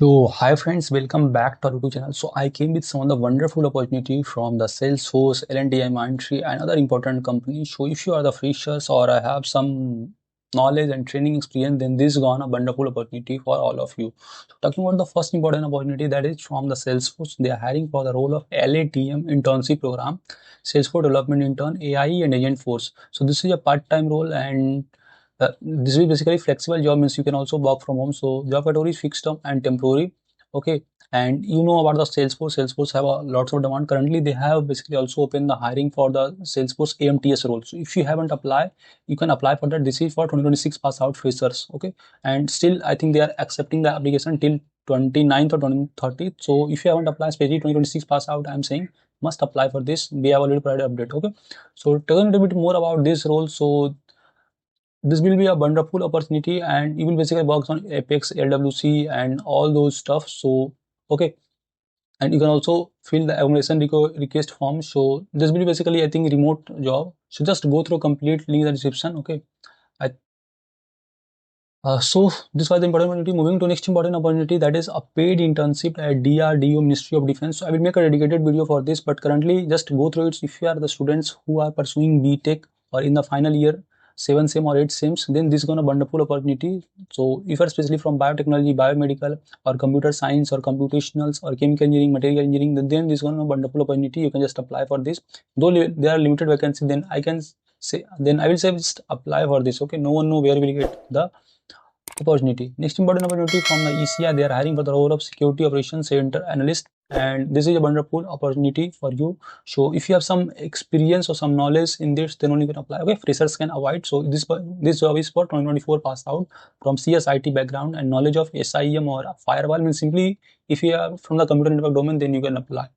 So, hi friends, welcome back to our YouTube channel. So, I came with some of the wonderful opportunity from the Salesforce, L&D, Mindtree, and other important companies. So, if you are the freshers or I have some knowledge and training experience, then this is gonna wonderful opportunity for all of you. So, talking about the first important opportunity that is from the Salesforce, they are hiring for the role of LATM internship program, Salesforce Development Intern, AI and Agent Force. So, this is a part-time role and this is basically flexible job means you can also work from home. So job category is fixed term and temporary. Okay, and you know about the Salesforce. Salesforce have a lots of demand. Currently, they have basically also opened the hiring for the Salesforce AMTS role. So if you haven't applied, you can apply for that. This is for 2026 pass out freshers. Okay, and still I think they are accepting the application till 29th or 2030th. So if you haven't applied, especially 2026 pass out, I'm saying must apply for this. We have already provided update. Okay, so tell me a little bit more about this role. So this will be a wonderful opportunity and you will basically work on Apex, LWC and all those stuff. So okay, and you can also fill the evaluation request form. So this will be basically I think remote job. So just go through complete link in the description. Okay, I so this was the important opportunity. Moving to next important opportunity, that is a paid internship at DRDO Ministry of Defense. So I will make a dedicated video for this, but currently just go through it. If you are the students who are pursuing BTech or in the final year, 7 SEM or 8 SEMs, then this is gonna wonderful opportunity. So if you are especially from biotechnology, biomedical or computer science or computationals or chemical engineering, material engineering, then this is gonna wonderful opportunity. You can just apply for this. Though there are limited vacancies, then I will say just apply for this. Okay, no one know where we will get the opportunity. Next important opportunity from the ECI, they are hiring for the role of Security Operations Center Analyst, and this is a wonderful opportunity for you. So if you have some experience or some knowledge in this, then only you can apply. Okay, freshers can avoid. So this job is for 2024 pass out from CSIT background and knowledge of SIEM or firewall. Means simply if you are from the computer network domain, then you can apply.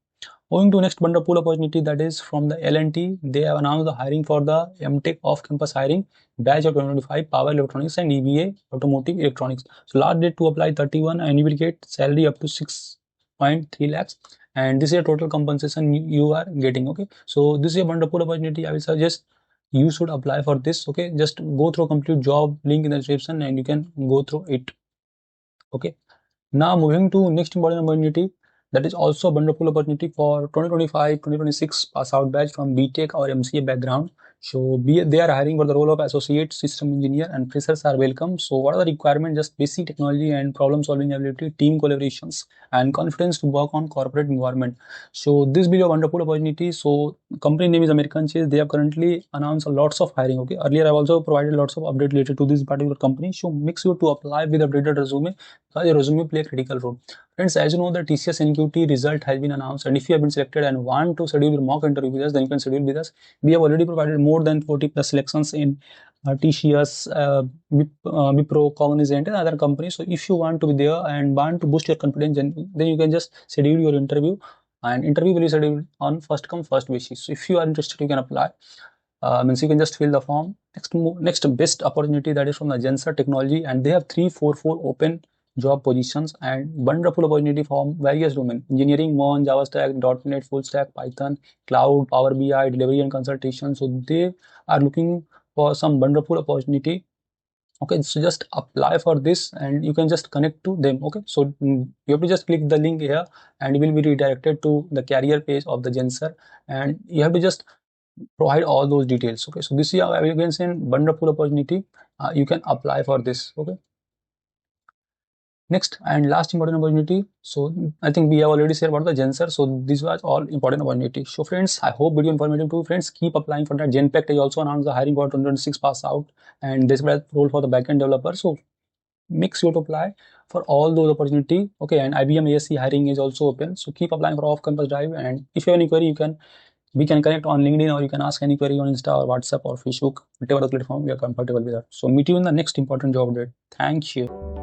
Moving to next wonderful opportunity, that is from the L&T. They have announced the hiring for the MTech off-campus hiring batch of 2025 Power Electronics and EVA Automotive Electronics. So last date to apply 31 and you will get salary up to 6.3 lakhs. And this is a total compensation you are getting. Okay, so this is a wonderful opportunity. I will suggest you should apply for this. Okay, just go through complete job link in the description and you can go through it. Okay, now moving to next important opportunity, that is also a wonderful opportunity for 2025-2026 pass out batch from BTech or MCA background. So they are hiring for the role of associate system engineer and freshers are welcome. So what are the requirements? Just basic technology and problem solving ability, team collaborations and confidence to work on corporate environment. So this will be a wonderful opportunity. So company name is American Chase. They have currently announced lots of hiring. Okay, earlier I've also provided lots of update related to this particular company. So make sure to apply with updated resume because your resume play a critical role. Friends, as you know, the TCS NQT result has been announced, and if you have been selected and want to schedule your mock interview with us, then you can schedule with us. We have already provided more than 40 plus selections in TCS, Wipro, Cognizant, and other companies. So if you want to be there and want to boost your confidence, then you can just schedule your interview, and interview will be scheduled on first come first basis. So if you are interested, you can apply. Means you can just fill the form. Next best opportunity, that is from the Zensar technology, and they have 344 open job positions and wonderful opportunity from various domains: engineering, Mon, Java Stack, .NET, full stack, Python, cloud, Power BI, delivery and consultation. So they are looking for some wonderful opportunity. Okay, so just apply for this and you can just connect to them. Okay, so you have to just click the link here and you will be redirected to the career page of the Zensar, and you have to just provide all those details. Okay, so this is a you can say wonderful opportunity. You can apply for this. Okay, next and last important opportunity. So I think we have already said about the Zensar. So this was all important opportunity. So friends, I hope video informative too. Friends, keep applying for that. Genpact is also announced the hiring for 2026 pass out, and this was role for the backend developer. So make sure to apply for all those opportunity. Okay, and IBM ASC hiring is also open. So keep applying for off-campus drive. And if you have any query, we can connect on LinkedIn, or you can ask any query on Insta or WhatsApp or Facebook, whatever the platform you are comfortable with that. So meet you in the next important job update. Thank you.